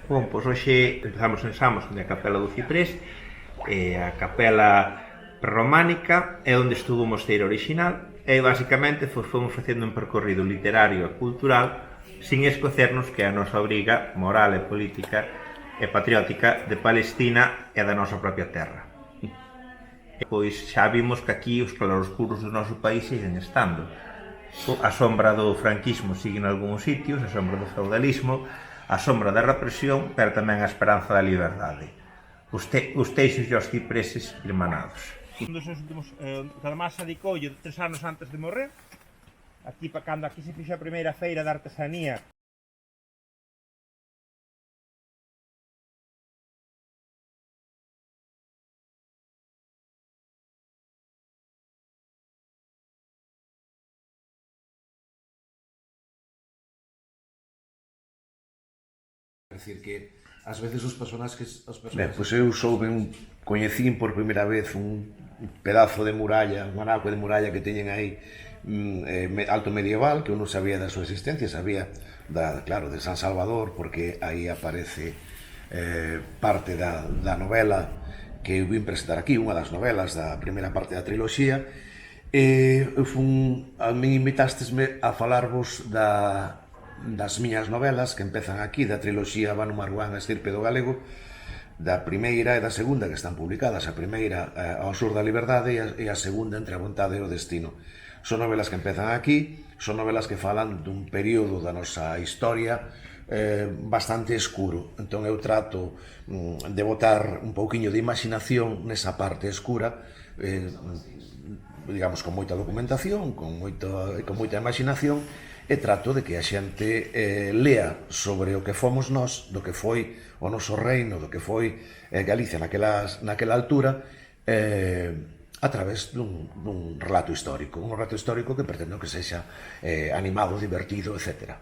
Bom, pois hoxe empezamos en Samos, na Capela do Ciprés, a capela románica é onde estuvo o mosteiro orixinal e basicamente fomos facendo un percorrido literario e cultural sin escocernos que é a nosa obriga moral e política e patriótica de Palestina e da nosa propia terra. E pois xa vimos que aquí os claroscuros do noso país siguen estando. A sombra do franquismo sigue en algúns sitios, a sombra do feudalismo, a sombra da represión, pero tamén a esperanza da liberdade. Os teixos e os cipreses irmanados. Un dos seus últimos, que además adicoulle 3 anos antes de morrer, aquí para cando aquí se fixo a primeira feira de artesanía. É dicir que ás veces os personaxes Pois eu coñecín por primeira vez un pedazo de muralla, un anaco de muralla que teñen aí alto medieval, que eu non sabía da súa existencia, sabía claro, de San Salvador, porque aí aparece parte da novela que eu vim presentar aquí, unha das novelas da primeira parte da triloxía, e a min invitastesme a falarvos das miñas novelas que empezan aquí, da triloxía Vanu Marguán, a estirpe do galego, da primeira e da segunda que están publicadas, a primeira Ao sur da liberdade e a segunda Entre a vontade e o destino. Son novelas que empezan aquí, son novelas que falan dun período da nosa historia bastante escuro. Entón eu trato de botar un pouquiño de imaginación nesa parte escura, digamos, con moita documentación, con moita imaginación, e trato de que a xente lea sobre o que fomos nós, do que foi o noso reino, do que foi Galicia naquela altura, a través dun relato histórico, que pretendo que sexa animado, divertido, etcétera.